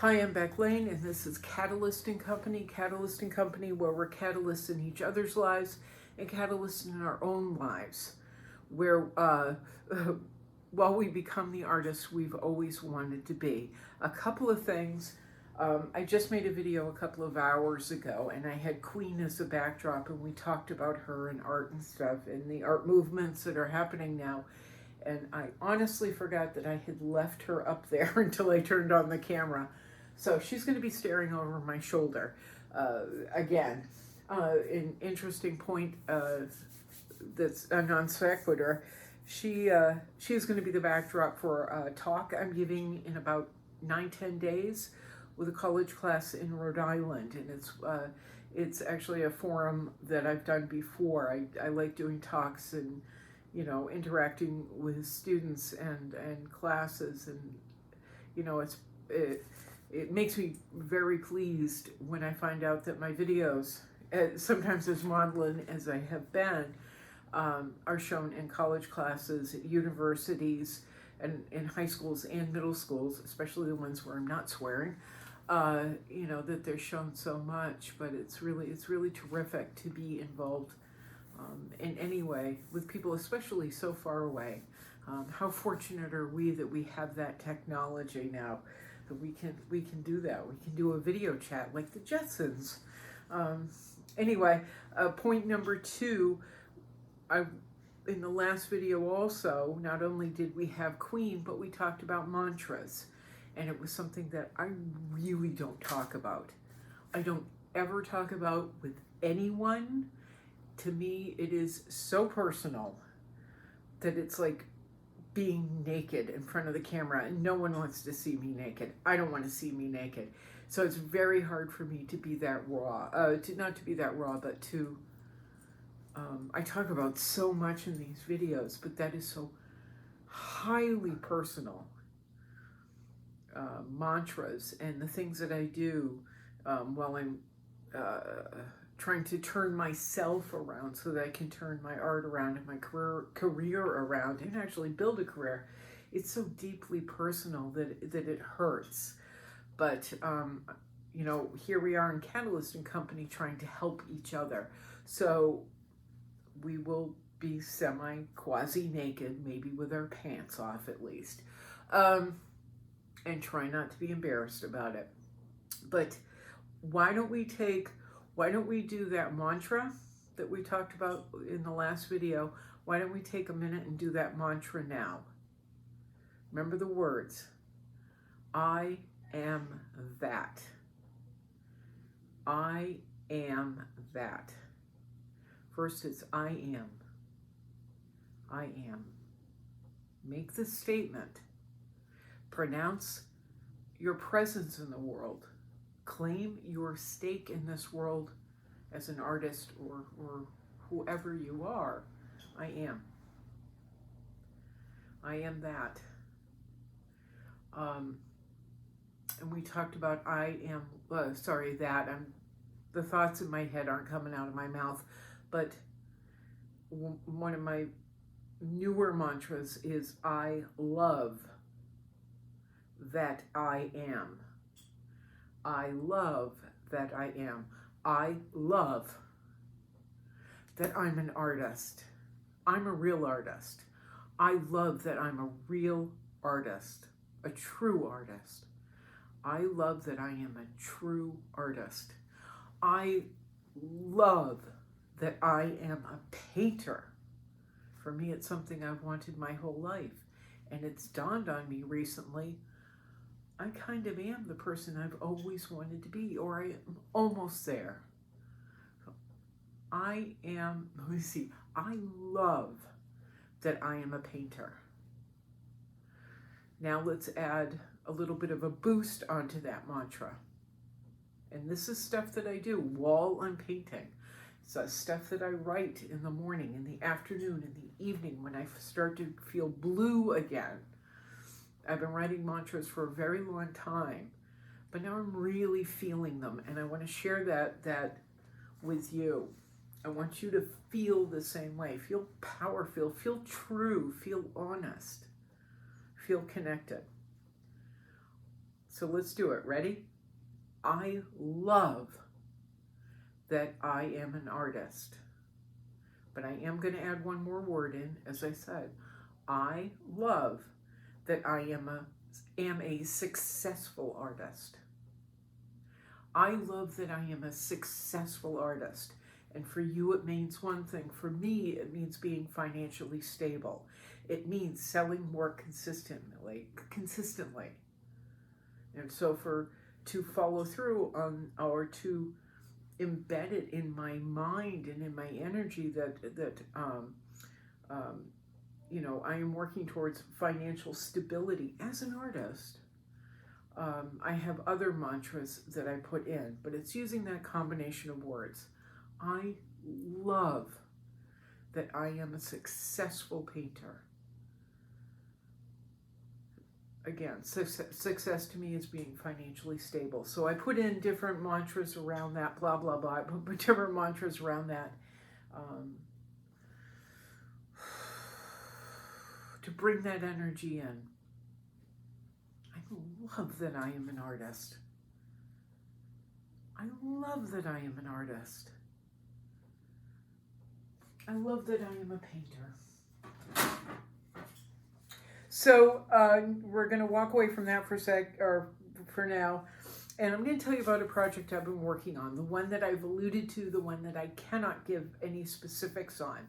Hi, I'm Beck Lane, and this is Catalyst & Company. Catalyst & Company, where we're catalysts in each other's lives and catalysts in our own lives, where while we become the artists we've always wanted to be. A couple of things. I just made a video a couple of hours ago, and I had Queen as a backdrop, and we talked about her and art and stuff, and the art movements that are happening now. And I honestly forgot that I had left her up there until I turned on the camera. So she's going to be staring over my shoulder. Again, an interesting point that's a non sequitur. She is going to be the backdrop for a talk I'm giving in about 9-10 days with a college class in Rhode Island. And it's actually a forum that I've done before. I like doing talks and, you know, interacting with students and classes, and, you know, it makes me very pleased when I find out that my videos, sometimes as maudlin as I have been, are shown in college classes, at universities, and in high schools and middle schools, especially the ones where I'm not swearing. You know, that they're shown so much, but it's really terrific to be involved in any way with people, especially so far away. How fortunate are we that we have that technology now, that we can do that. We can do a video chat like the Jetsons. Anyway, point number 2, in the last video also, not only did we have Queen, but we talked about mantras, and it was something that I really don't talk about. I don't ever talk about with anyone. To me, it is so personal that it's like being naked in front of the camera, and no one wants to see me naked. I don't want to see me naked. So it's very hard for me to be that raw, not to be that raw, but to, I talk about so much in these videos, but that is so highly personal. Mantras and the things that I do while I'm trying to turn myself around so that I can turn my art around and my career around and actually build a career. It's so deeply personal that it hurts. But, you know, here we are in Catalyst & Company trying to help each other. So we will be quasi-naked, maybe with our pants off at least, and try not to be embarrassed about it. But why don't we do that mantra that we talked about in the last video? Why don't we take a minute and do that mantra now? Remember the words. I am that. I am that. First it's I am. I am. Make the statement. Pronounce your presence in the world. Claim your stake in this world as an artist or whoever you are. I am. I am that. And we talked about I am, that. The thoughts in my head aren't coming out of my mouth, but one of my newer mantras is I love that I am. I love that I am. I love that I'm an artist. I'm a real artist. I love that I'm a real artist, a true artist. I love that I am a true artist. I love that I am a painter. For me, it's something I've wanted my whole life, and it's dawned on me recently, I kind of am the person I've always wanted to be, or I am almost there. I love that I am a painter. Now let's add a little bit of a boost onto that mantra. And this is stuff that I do while I'm painting. It's stuff that I write in the morning, in the afternoon, in the evening, when I start to feel blue again. I've been writing mantras for a very long time, but now I'm really feeling them, and I want to share that with you. I want you to feel the same way. Feel powerful, feel true, feel honest, feel connected. So So let's do it. Ready? I love that I am an artist. But I am going to add one more word in, as I said. I love that I am a successful artist. I love that I am a successful artist. And for you, it means one thing. For me, it means being financially stable. It means selling more consistently. And so to follow through on, or to embed it in my mind and in my energy that you know, I am working towards financial stability as an artist. I have other mantras that I put in, but it's using that combination of words. I love that I am a successful painter. Again, success to me is being financially stable. So I put in different mantras around that, blah, blah, blah. I put different mantras around that to bring that energy in. I love that I am an artist. I love that I am an artist. I love that I am a painter. So we're going to walk away from that for now. And I'm going to tell you about a project I've been working on, the one that I've alluded to, the one that I cannot give any specifics on.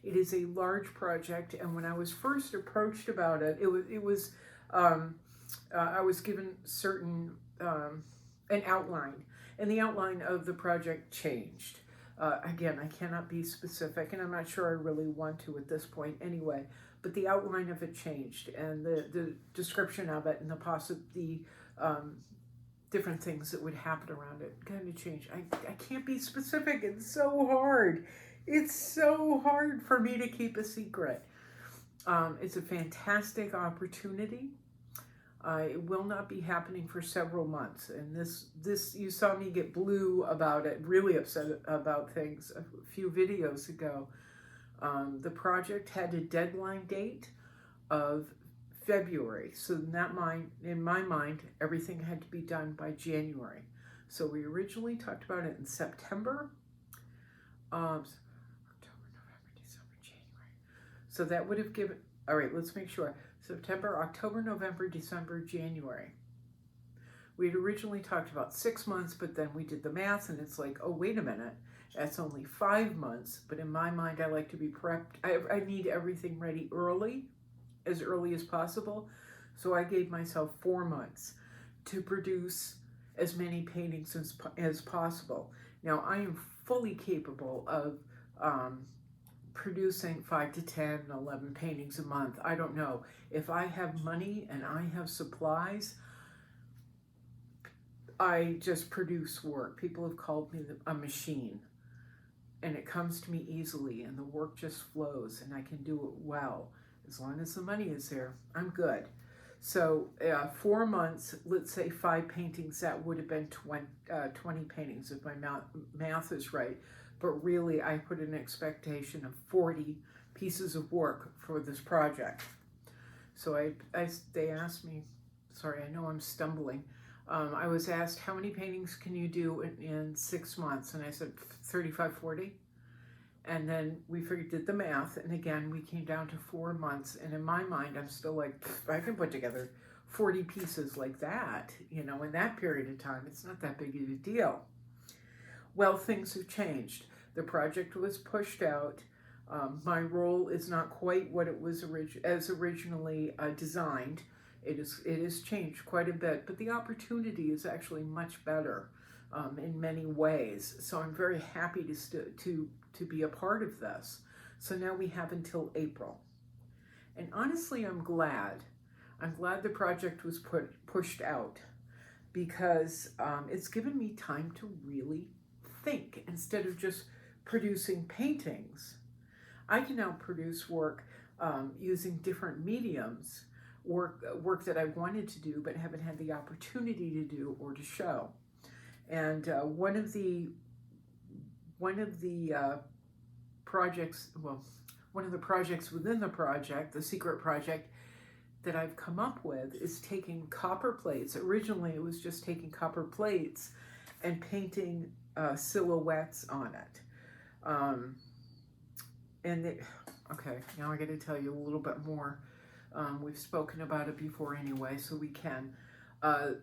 It is a large project, and when I was first approached about it, I was given an outline, and the outline of the project changed. Again, I cannot be specific, and I'm not sure I really want to at this point anyway, but the outline of it changed, and the description of it and the different things that would happen around it kind of changed. I can't be specific. It's so hard. It's so hard for me to keep a secret. It's a fantastic opportunity. It will not be happening for several months. And this you saw me get blue about it, really upset about things a few videos ago. The project had a deadline date of February. So in my mind, everything had to be done by January. So we originally talked about it in September. October, November, December, January. So that would have given, all right, let's make sure. September, October, November, December, January. We had originally talked about 6 months, but then we did the math and it's like, oh, wait a minute. That's only 5 months. But in my mind, I like to be prepped. I need everything ready as early as possible. So I gave myself 4 months to produce as many paintings as possible. Now, I am fully capable of producing 5 to 10, 11 paintings a month. I don't know. If I have money and I have supplies, I just produce work. People have called me a machine, and it comes to me easily, and the work just flows, and I can do it well. As long as the money is there, I'm good. So 4 months, let's say 5 paintings, that would have been 20 paintings if my math is right. But really, I put an expectation of 40 pieces of work for this project. So they asked me, sorry, I know I'm stumbling. I was asked, how many paintings can you do in 6 months? And I said, 35, 40. And then we did the math, and again, we came down to 4 months. And in my mind, I'm still like, I can put together 40 pieces like that, you know, in that period of time. It's not that big of a deal. Well, things have changed. The project was pushed out. My role is not quite what it was originally designed. It has changed quite a bit, but the opportunity is actually much better in many ways. So I'm very happy to be a part of this. So now we have until April. And honestly, I'm glad. I'm glad the project was pushed out, because it's given me time to really think instead of just producing paintings. I can now produce work using different mediums, work that I wanted to do but haven't had the opportunity to do or to show. And one of the projects within the project, the secret project that I've come up with is taking copper plates. Originally, it was just taking copper plates and painting silhouettes on it. Okay, now I got to tell you a little bit more. We've spoken about it before anyway, so we can. A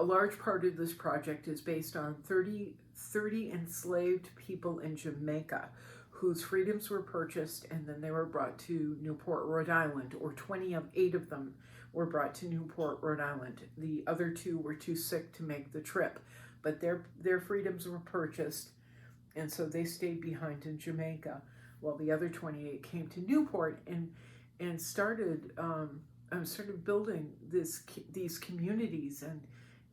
large part of this project is based on 30 enslaved people in Jamaica whose freedoms were purchased and then they were brought to Newport, Rhode Island, or 28 of them were brought to Newport, Rhode Island. The other 2 were too sick to make the trip, but their freedoms were purchased, and so they stayed behind in Jamaica while the other 28 came to Newport and started building these communities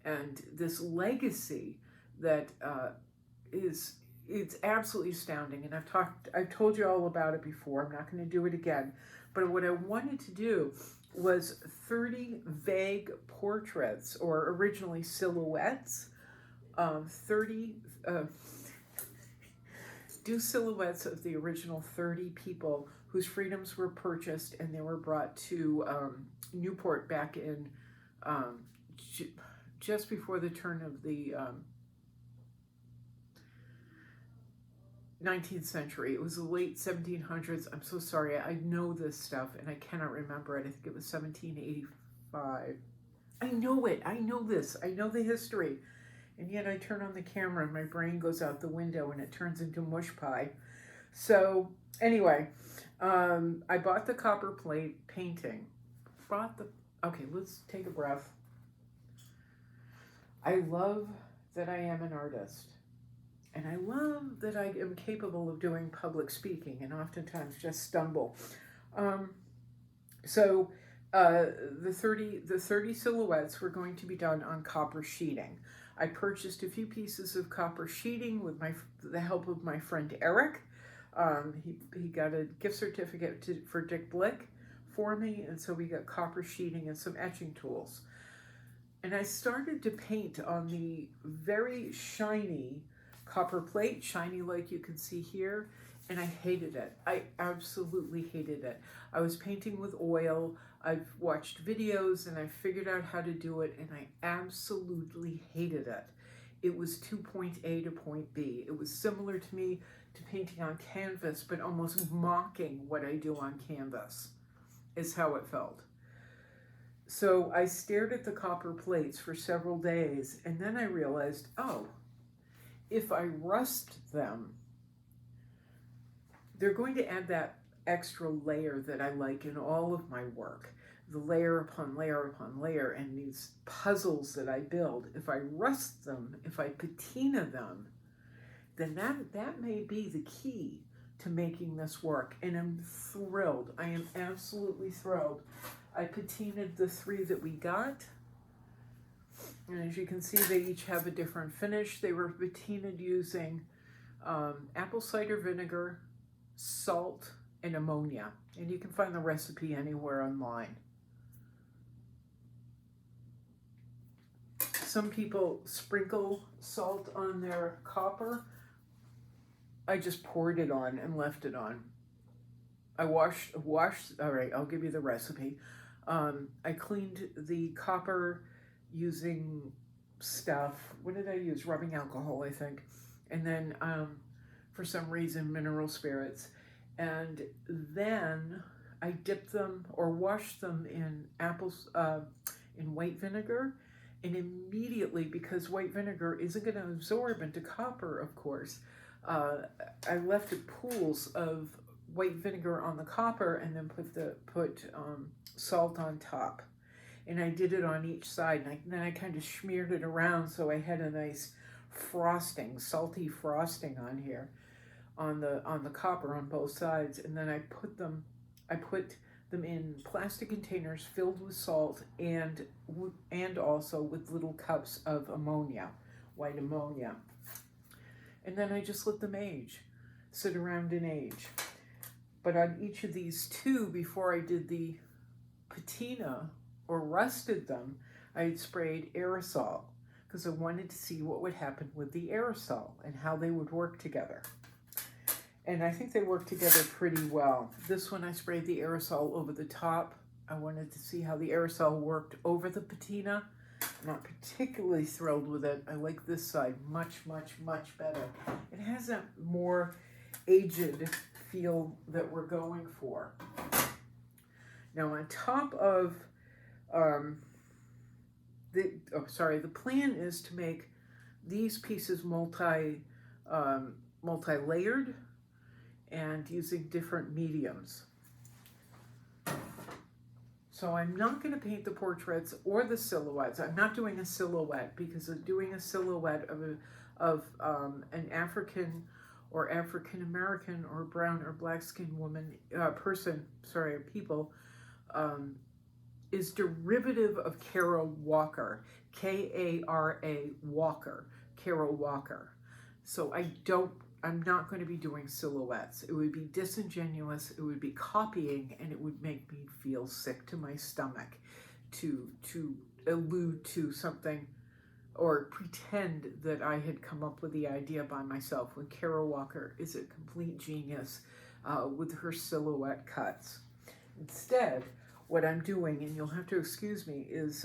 and this legacy that it's absolutely astounding. And I've told you all about it before. I'm not going to do it again. But what I wanted to do was 30 vague portraits, or originally silhouettes, 30 do silhouettes of the original 30 people whose freedoms were purchased and they were brought to Newport back in just before the turn of the 19th century. It was the late 1700s. I'm so sorry. I know this stuff and I cannot remember it. I think it was 1785. I know it. I know this. I know the history. And yet I turn on the camera and my brain goes out the window and it turns into mush pie. So anyway, I bought the copper plate painting. Okay, let's take a breath. I love that I am an artist. And I love that I am capable of doing public speaking and oftentimes just stumble. So the 30 silhouettes were going to be done on copper sheeting. I purchased a few pieces of copper sheeting with the help of my friend Eric. He got a gift certificate for Dick Blick for me, and so we got copper sheeting and some etching tools. And I started to paint on the very shiny copper plate, shiny like you can see here, and I hated it. I absolutely hated it. I was painting with oil. I've watched videos and I figured out how to do it, and I absolutely hated it. It was to point A to point B. It was similar to me to painting on canvas, but almost mocking what I do on canvas is how it felt. So I stared at the copper plates for several days, and then I realized, oh, if I rust them, they're going to add that extra layer that I like in all of my work, the layer upon layer upon layer, and these puzzles that I build. If I rust them, if I patina them, then that may be the key to making this work. And I'm thrilled. I am absolutely thrilled. I patinaed the 3 that we got. And as you can see, they each have a different finish. They were patinaed using apple cider vinegar, salt, and ammonia. And you can find the recipe anywhere online. Some people sprinkle salt on their copper. I just poured it on and left it on. I washed, all right, I'll give you the recipe. I cleaned the copper using stuff. What did I use? Rubbing alcohol, I think. And then, for some reason, mineral spirits. And then I dipped them or washed them in in white vinegar. And immediately, because white vinegar isn't going to absorb into copper, of course, I left pools of white vinegar on the copper and then put salt on top. And I did it on each side, and then I kind of smeared it around so I had a nice frosting, salty frosting on here, on the copper on both sides. And then I put them in plastic containers filled with salt and also with little cups of ammonia, white ammonia. And then I just let them sit around and age. But on each of these 2, before I did the patina or rusted them, I had sprayed aerosol because I wanted to see what would happen with the aerosol and how they would work together. And I think they work together pretty well. This one I sprayed the aerosol over the top I wanted to see how the aerosol worked over the patina. Not particularly thrilled with it. I like this side much, much, much better. It has a more aged feel that we're going for. Now on top of the plan is to make these pieces multi-layered and using different mediums. So I'm not going to paint the portraits or the silhouettes. I'm not doing a silhouette because doing a silhouette of an African or African American or brown or black skinned woman people is derivative of Carol Walker, K-A-R-A Walker, Carol Walker. So I'm not going to be doing silhouettes. It would be disingenuous, it would be copying, and it would make me feel sick to my stomach to allude to something or pretend that I had come up with the idea by myself when Carol Walker is a complete genius with her silhouette cuts. Instead, what I'm doing, and you'll have to excuse me, is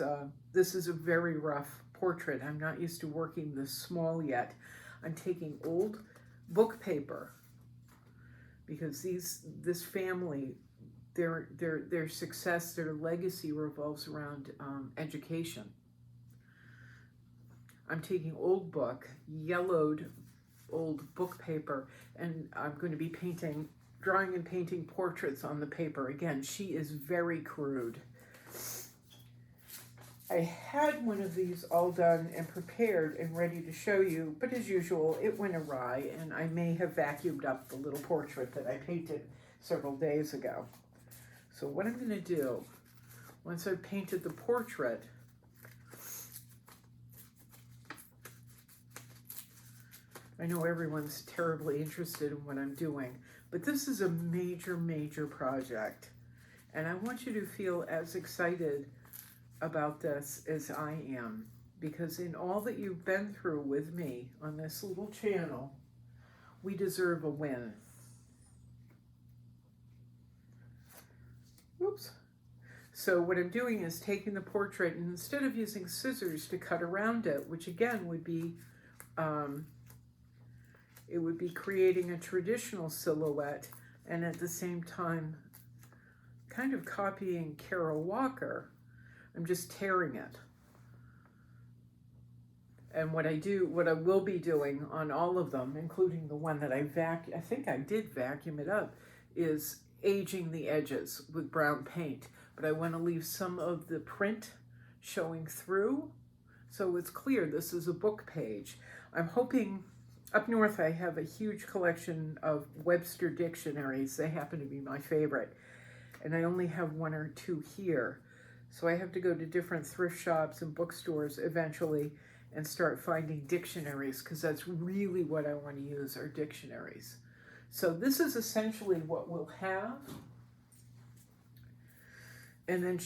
this is a very rough portrait. I'm not used to working this small yet. I'm taking old book paper because this family, their success, their legacy revolves around education. I'm taking old yellowed old book paper, and I'm going to be drawing and painting portraits on the paper. Again, she is very crude. I had one of these all done and prepared and ready to show you, but as usual, it went awry, and I may have vacuumed up the little portrait that I painted several days ago. So what I'm going to do, once I've painted the portrait, I know everyone's terribly interested in what I'm doing, but this is a major, major project, and I want you to feel as excited about this as I am, because in all that you've been through with me on this little channel, we deserve a win. Oops. So what I'm doing is taking the portrait, and instead of using scissors to cut around it, which again would be it would be creating a traditional silhouette and at the same time kind of copying Carol Walker, I'm just tearing it. And what I will be doing on all of them, including the one that I think I did vacuum it up, is aging the edges with brown paint. But I want to leave some of the print showing through, so it's clear this is a book page. I'm hoping, up north I have a huge collection of Webster dictionaries. They happen to be my favorite. And I only have one or two here. So I have to go to different thrift shops and bookstores eventually and start finding dictionaries, because that's really what I want to use, are dictionaries. So this is essentially what we'll have. And then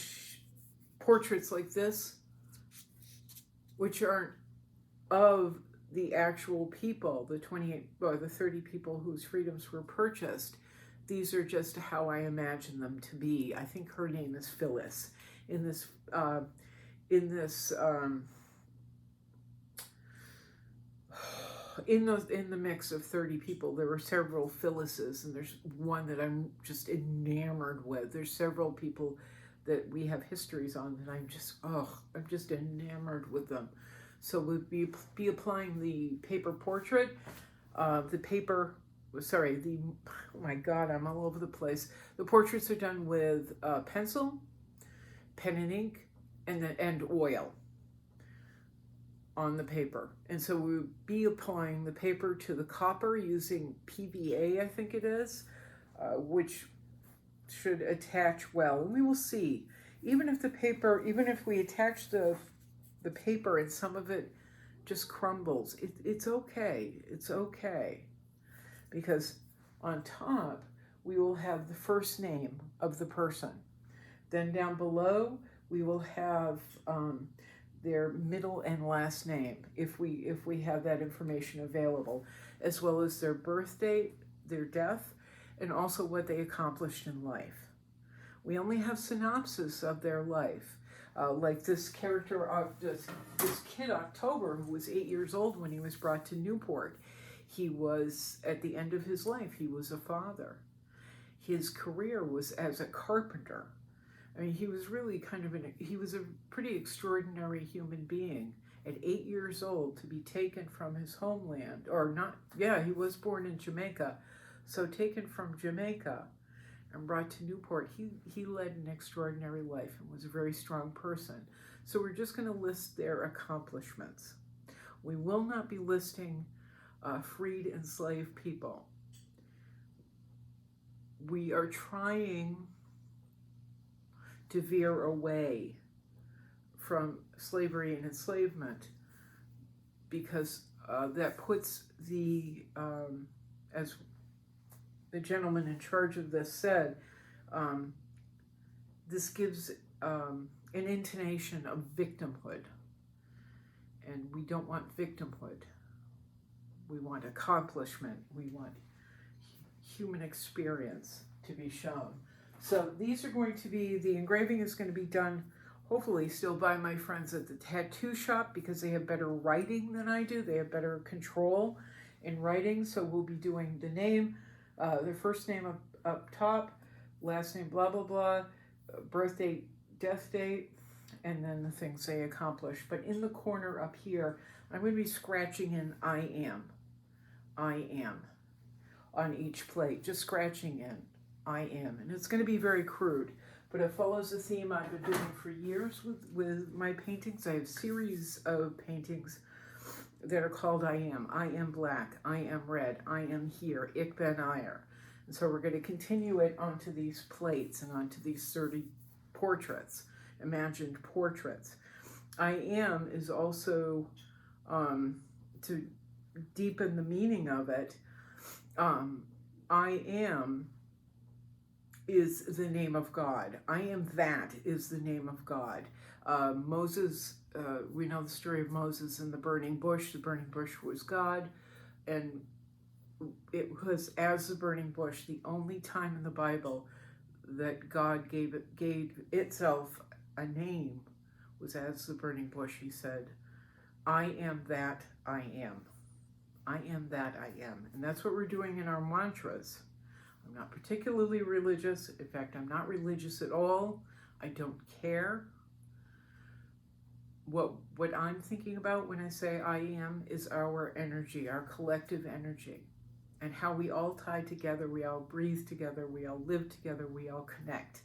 portraits like this, which aren't of the actual people, the 28 or the 30 people whose freedoms were purchased. These are just how I imagine them to be. I think her name is Phyllis. In the mix of 30 people, there were several Phyllises, and there's one that I'm just enamored with. There's several people that we have histories on that I'm just enamored with them. So we'll be applying the paper portrait, oh my God, I'm all over the place. The portraits are done with pencil, pen and ink, and oil on the paper. And so we'll be applying the paper to the copper using PVA, I think it is, which should attach well. And we will see, even if we attach the paper and some of it just crumbles, it's okay. It's okay. Because on top, we will have the first name of the person. Then down below, we will have their middle and last name, if we have that information available, as well as their birth date, their death, and also what they accomplished in life. We only have synopsis of their life. Like this character, this kid October, who was 8 years old when he was brought to Newport. He was, at the end of his life, he was a father. His career was as a carpenter. I mean, he was really he was a pretty extraordinary human being. At 8 years old, to be taken from his homeland, or not, yeah, he was born in Jamaica. So taken from Jamaica and brought to Newport, he led an extraordinary life and was a very strong person. So we're just going to list their accomplishments. We will not be listing freed enslaved people. We are trying to veer away from slavery and enslavement because that puts as the gentleman in charge of this said, this gives an intonation of victimhood. And we don't want victimhood. We want accomplishment. We want human experience to be shown. So these are going to be, the engraving is going to be done hopefully still by my friends at the tattoo shop because they have better writing than I do. They have better control in writing. So we'll be doing the name, their first name up top, last name blah, blah, blah, birth date, death date, and then the things they accomplished. But in the corner up here, I'm going to be scratching in I am on each plate, just scratching in I am. And it's going to be very crude, but it follows a theme I've been doing for years with my paintings. I have a series of paintings that are called I am black, I am red, I am here, ik ben hier. And so we're going to continue it onto these plates and onto these 30 portraits, imagined portraits. I am is also, to deepen the meaning of it, I am is the name of God. I am that is the name of God. Moses, we know the story of Moses and the burning bush. The burning bush was God, and it was as the burning bush, the only time in the Bible that God gave itself a name was as the burning bush. He said, I am that I am. I am that I am. And that's what we're doing in our mantras. I'm not particularly religious. In fact, I'm not religious at all. I don't care. What I'm thinking about when I say I am is our energy, our collective energy, and how we all tie together, we all breathe together, we all live together, we all connect.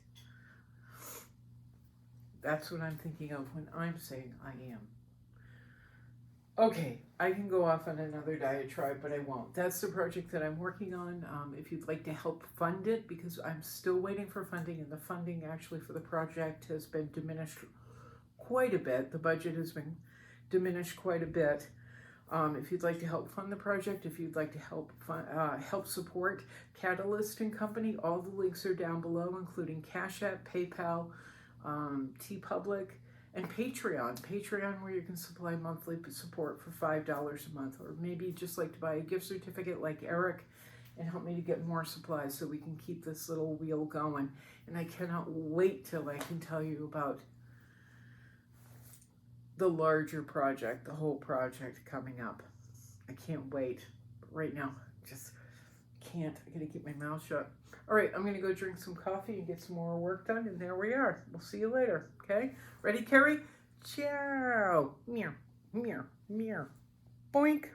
That's what I'm thinking of when I'm saying I am. Okay, I can go off on another diatribe, but I won't. That's the project that I'm working on. If you'd like to help fund it, because I'm still waiting for funding, and the funding actually for the project has been diminished quite a bit. The budget has been diminished quite a bit. If you'd like to help fund the project, if you'd like to help support Catalyst and Company, all the links are down below, including Cash App, PayPal, TeePublic, and Patreon. Patreon, where you can supply monthly support for $5 a month, or maybe just like to buy a gift certificate like Eric and help me to get more supplies so we can keep this little wheel going. And I cannot wait till I can tell you about the larger project, the whole project coming up. I can't wait. But right now, just can't. I gotta keep my mouth shut. All right, I'm gonna go drink some coffee and get some more work done, and there we are. We'll see you later, okay? Ready, Carrie? Ciao. Meow, meow, meow. Boink.